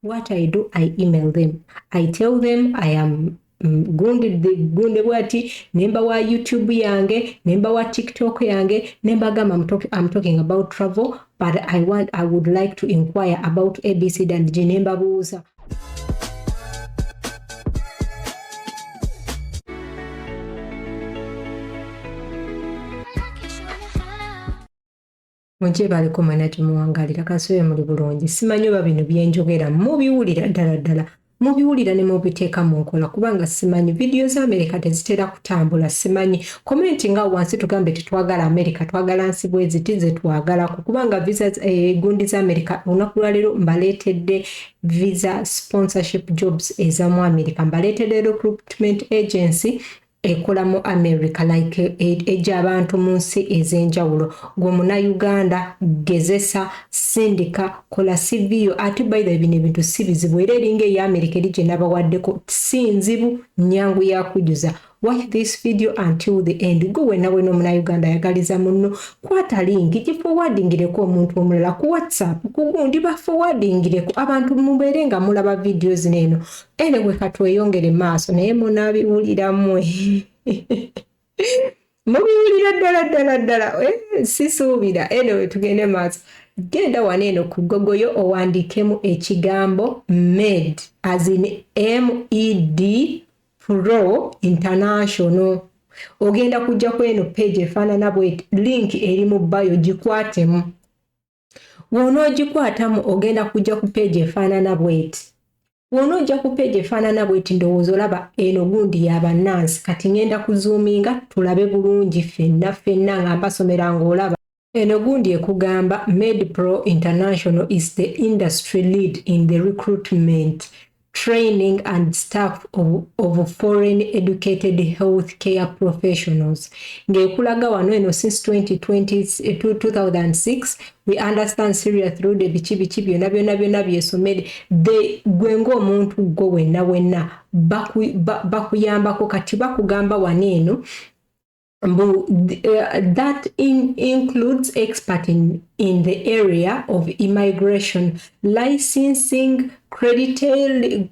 what I do, I email them. I tell them I am gunde bwati, nemba wa YouTube yange, nemba wa TikTok yange, nemba gama I'm talking about travel, but I would like to inquire about ABC and nemba buuza. Mujje baliko manaji muwangalira kasube muri bulungi. Simanyi oba bino byenjogera mubiwulira ddala. Mubiwulira ne mubiteeka mu nkola kubanga simanyi video za America tezitera kutambula simanyi. Komenti nga wansi tugambe tetwagala America, twagala nsi bweziti ze twagala kubanga visa gundi za America olunaku lwa leero mbaleetedde visa sponsorship jobs ezamu America. Mbaleetedde recruitment agency ekola mu America like eja abantu mu nsi ez'enjawulo. Gwe Munnayuganda gezesa sindika kola CV ate by the bino ebintu si bizibu era eringa eya America eri gye nabawaddeko si nzibu nnyangu ya kujuza. Watch this video until the end. Gwe wenna wena Munnayuganda ayagaliza munno kwata link giforwardingireko omuntu omulala ku WhatsApp ku gundi baforwardingireko abantu mubeere nga mulaba videos n'eno. Anyway katweyongere maaso naye munabiwulira mmwe. Mubiwulira ddala sisuubira. Anyway tugende maaso. Genda waneeno ku Google owandiikemu ekigambo MED as in MED Pro International. Ogenda kujja kweno page efaanana bweti link eri mu bio gikwatemu. Wonoogikwatamu ogenda kujja ku page efaanana bweti. Wonojja ku page efaanana bweti ndowooza olaba eno gundi y'abannansi kati ngenda kuzoominga tulabe bulungi ffenna nga mbasomera ng'olaba. Eno gundi ekugamba MedPro International is the industry lead in the recruitment, training and staff of foreign educated healthcare professionals. Ngekulaga wano eno since 2006 we understand Syria through the bichi byonna byesomere gwengo omuntu gwo wenna bakuyambako kati bakugamba waneeno that includes expert in the area of immigration, licensing, crediting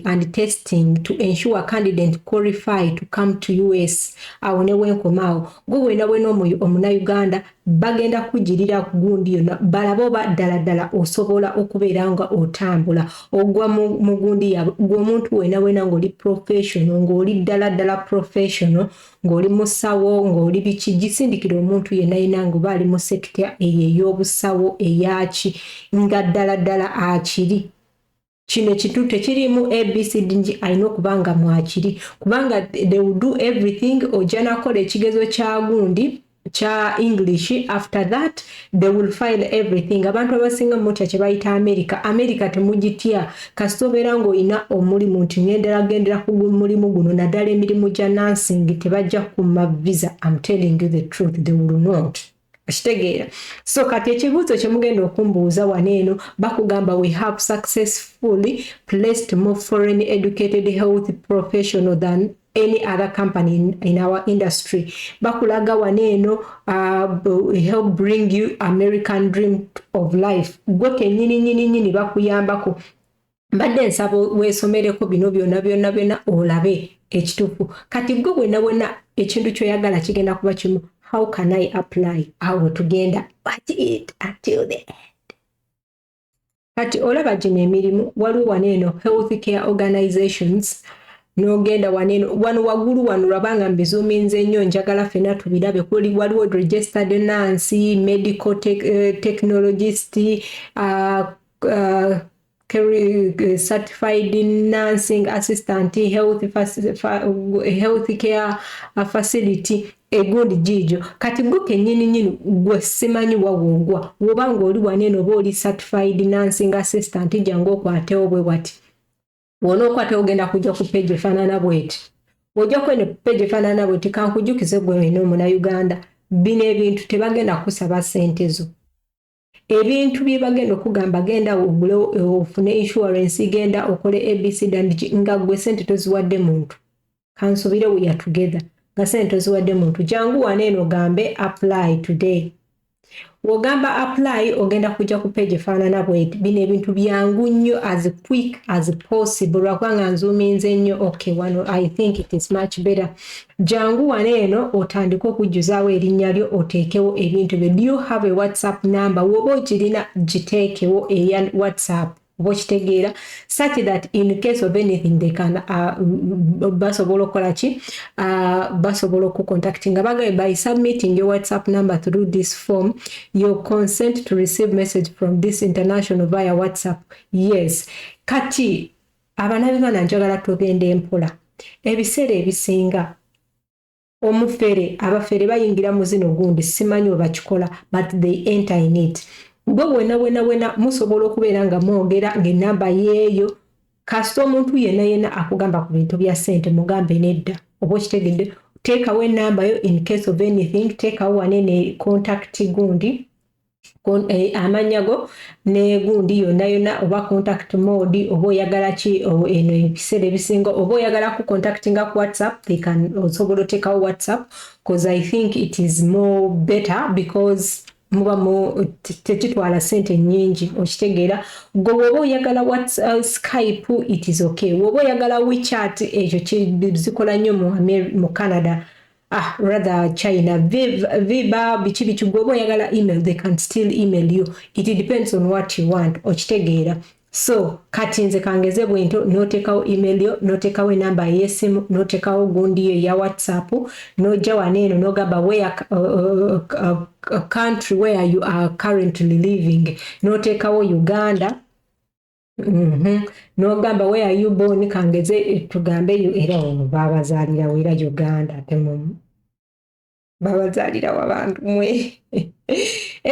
and testing to ensure candidate qualify to come to US. Awo ne wenkomaawo gwe wena Omunnayuganda bagenda kujirira ku gundi yonna balaba oba ddala osobola okubeera nga otambula ogwa mu gundi yaabwe gw'omuntu wena ng'oli professional ng'oli ddala professional ng'oli musawo ng'oli biki gisindikira omuntu yenna ng'oba ali mu sekita ey'obusawo eyaki nga ddala akiri. Kino kitu tekirimu ABCD alina okubanga mwakiri kubanga they will do everything ojja nakola ekigezo kya gundi cha English. After that they will file everything. Abantu abasinga mutya kye bayita America temugitya kasobera ngo ina omulimu nti gendera ku mulimu guno naddala emirimu gya nursing tebajja kuma visa. I'm telling you the truth, they will not. Ashitegeera. So kati ekibuuzo kye mugenda okumbuuza waneeno bakugamba we have successfully placed more foreign educated health professional than any other company in our industry. Bakulaga waneeno help bring you American dream of life. Gwe kenyini bakuyambako. Mbadde nsaba weesomereko bino byonna olabe ekituufu. Kati gwe wenna ekintu kyoyagala kigenda kuba kimu. How can I apply? Awo tugenda watch it until the end. Kati olaba gino emirimu waliwo waneeno healthcare organizations n'ogenda waneeno wano waggulu wano lwabanga mbizoominze nnyo njagala ffenna tubirabe waliwo registered nurse, medical technologist, certified nursing assistant, healthcare facility egundi jijo. Kati gwe kenyini gwe simanyi wawongwa wobanga oli waneeno oba oli certified nursing assistant jangu okwatewo bwe wati wona okwate ogenda kujja ku page efaanana bweti ojja kwene page efaanana bweti kankujukize gwe wena Omunnayuganda bino ebintu tebagenda kusaba ssente zo. Ebintu bye bagenda okugamba genda ogule ofune insurance genda okole ABC nga gwe ssente toziwadde muntu kansubire we are together nga ssente toziwadde muntu jangu waneeno gambe apply today. wogamba apply ogenda kujja ku page faanana bweti bino ebintu byangu nnyo as quick as possible lwakubanga nzuuminze nnyo okay wano I think it is much better jangu waneeno otandika okujjuzaawo erinnya lyo oteekewo ebintu byo. Do you have a WhatsApp number? Woba ogirina giteekewo eya WhatsApp okitegeera such that in case of anything they can basobola okukola ki basobola okucontactinga bagaye by submitting your WhatsApp number through this form you consent to receive message from this international via WhatsApp. Yes, kati abanabibana njagala tugende empola ebiseera ebisinga omufere abafere bayingira mu zino gundi simanyi obakikola but they enter in it. Gwe wena musobola okubeera nga mwogera ng'ennamba yeeyo kasita omuntu yenna akugamba ku bintu bya ssente mugambe nedda oba okitegedde teekawo ennamba yo in case of anything teekawo wanene contact gundi amanya go ne gundi yonna oba contact mode oba oyagala ki eno ebiseera ebisinga oba oyagala ku contactinga ku WhatsApp they can osobola oteekawo WhatsApp because I think it is more better because muba mu tekitwala ssente nnyingi okitegeera gwe woba oyagala Skype it is okay woba oyagala WeChat ekyo zikola nnyo mu Canada rather China Viber biki gwe woba oyagala email they can still email you it depends on what you want okitegeera. So kati nze kangeze bwento noteekawo email yo noteekawo enamba y'essimu noteekawo gundi yo ya WhatsApp nojja waneeno nogamba where country where you are currently living noteekawo Uganda nogamba where are you born kangeze tugambe era babazaalira wera Uganda temu babazaalira wabantu mwe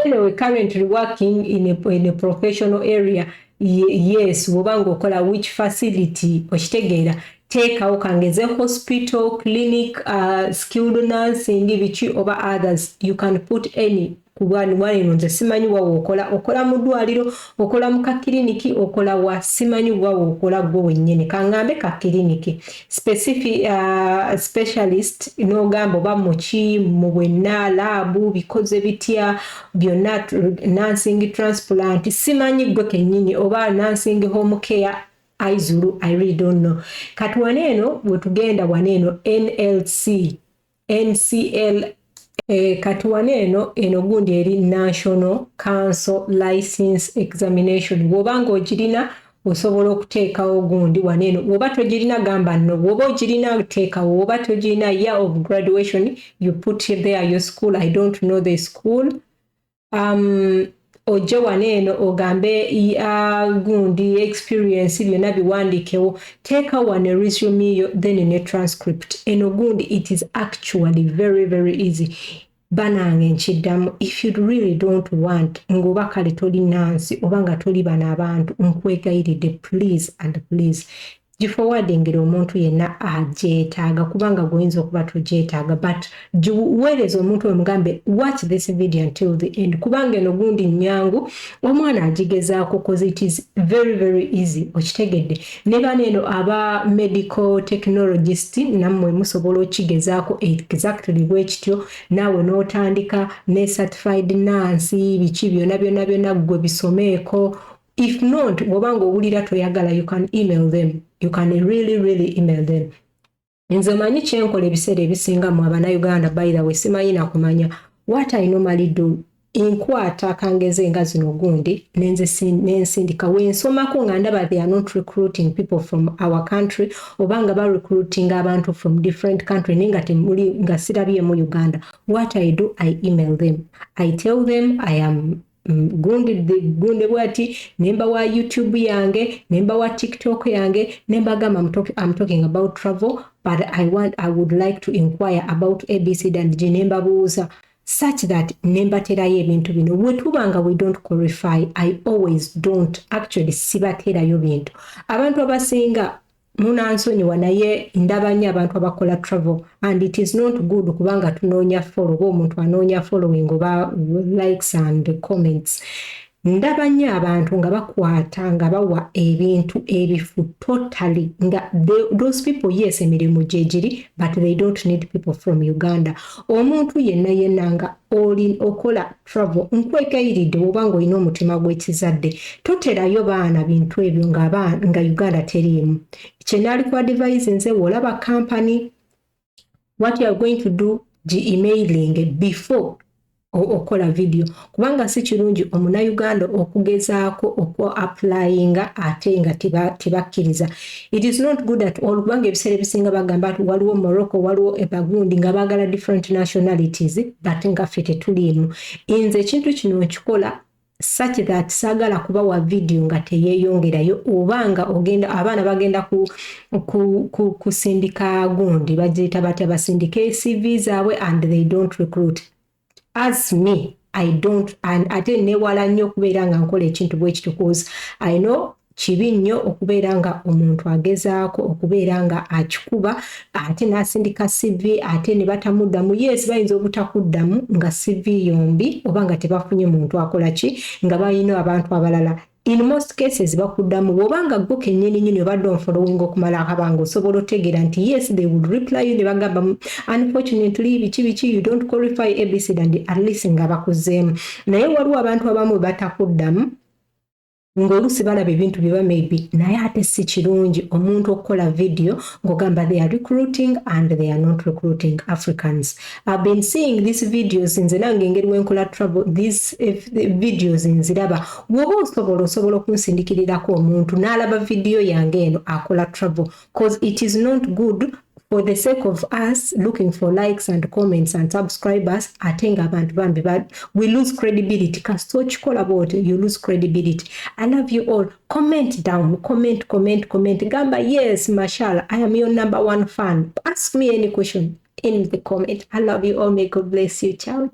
anyway currently working in a professional area. Yes, wobanga okola which facility okitegeera teekawo kangeze hospital clinic skilled nursing biki oba others you can put any kubwanino nze simanyi wawo okola mu ddwaliro okola mu kakiriniki okola wa simanyi wawo okola gwe wennyini kangambe kakiriniki specific specialist n'ogamba oba muki mu bwenna laabu bikoze bitya byonna nursing transplant simanyi gwe kennyini oba nursing home care aizulu I really don't know. Kati waneeno bwetugenda waneeno NLC NCL kati waneeno eno gundi eri National Council License Examination bw'obanga ogirina osobola okuteekawo gundi waneeno bw'oba togirina gamba nno bw'oba ogirina teekawo bw'oba togirina year of graduation you put there your school I don't know the school ojja waneeno ogambe gundi experience byonna biwandiikewo teeka wane resume yo then ne transcript eno gundi it is actually very very easy banange nkiddamu if you really don't want ng'oba kale toli nansi oba nga toli bano abantu nkwegayiridde please and please giforwardingira omuntu yenna agyetaaga kubanga goyinza okuba togyetaaga but giweereza omuntu omugambe watch this video until the end kubanga eno gundi nnyangu omwana agigezaako cause it is very very easy okitegedde ne baneeno aba medical technologist nammwe musobola okigezaako exactly bwekityo naawe n'otandika ne certified nurse biki byonna gwe bisomeeko. If not, wabanga owulira toyagala you can email them. You can really email them. Nze manyi kyenkola ebiseera ebisinga mu Abannayuganda by the way simanyi nakumanya. What I normally do inkwata kangeze nga zino gundi nensindika wensomako nga ndaba they are not recruiting people from our country obanga ba recruiting abantu from different country ninga temuli nga sirabye mu Uganda. What I do I email them. I tell them I am gunde bwati nemba wa YouTube yange nemba wa TikTok yange nemba gama I'm talking about travel but I would like to inquire about ABC and nemba buuza such that nemba terayo ebintu bino wetubanga we don't qualify I always don't actually sibaterayo bintu abantu abasinga munansonyiwa naye ndabanya abantu abakola travel and it is not good kubanga tunoonya follow omuntu anoonya following oba likes and comments ndaba nnyo abantu nga bakwata nga bawa ebintu ebifu totally nga those people yes emirimu gye giri but they don't need people from Uganda. Omuntu yenna nga okola travel nkwegayiridde oba ng'olina omutima gw'ekizadde toterayo baana bintu ebyo nga Uganda teriimu. Kye naali ku advise nze olaba company what you are going to do emailing before okola video kubanga si kirungi omunauganda okugezaako applyinga ate nga tebakkiriza. It is not good at all kubanga ebiseera ebisinga bagamba nti waliwo Morocco waliwo ebagundi nga baagala different nationalities but nga ffe tetuliimu. Nze ekintu kino nkikola such that saagala kubawa video nga teyeeyongerayo oba nga ogenda abaana bagenda kusindika gundi bagiyita batya basindika CV zaabwe and they don't recruit. As me, I don't, and ate newala nnyo okubeera nga nkola ekintu bwe kityo because I know kibi nnyo okubeera nga omuntu agezaako okubeera nga akikuba ate n'asindika CV ate ne batamuddamu. Yes, bayinza obutakuddamu nga CV yombi oba nga tebafunye muntu akola ki nga bayina abantu abalala. In most cases bakuddamu bw'obanga gwo kennyini nnyini obadde onfollowing okumala akabanga osobola otegeera nti yes they would reply you ne bagamba unfortunately biki you don't qualify ABC and at least nga bakuzeemu. Naye waliwo abantu abamu batakuddamu ng'oluusi balaba ebintu bye maybe naye ate si kirungi omuntu okukola video ng'ogamba they are recruiting and they are not recruiting Africans. I've been seeing these videos nze nange engeri wenkola travel these videos nziraba bw'oba osobola okunsindikirirako omuntu n'alaba video yange eno akola travel because it is not good for the sake of us looking for likes and comments and subscribers ate nga abantu bambi we lose credibility kasita okikola bw'otyo you lose credibility. I love you all. Comment down, comment gamba yes mashallah I am your #1 fan. Ask me any question in the comment. I love you all. May God bless you. Ciao.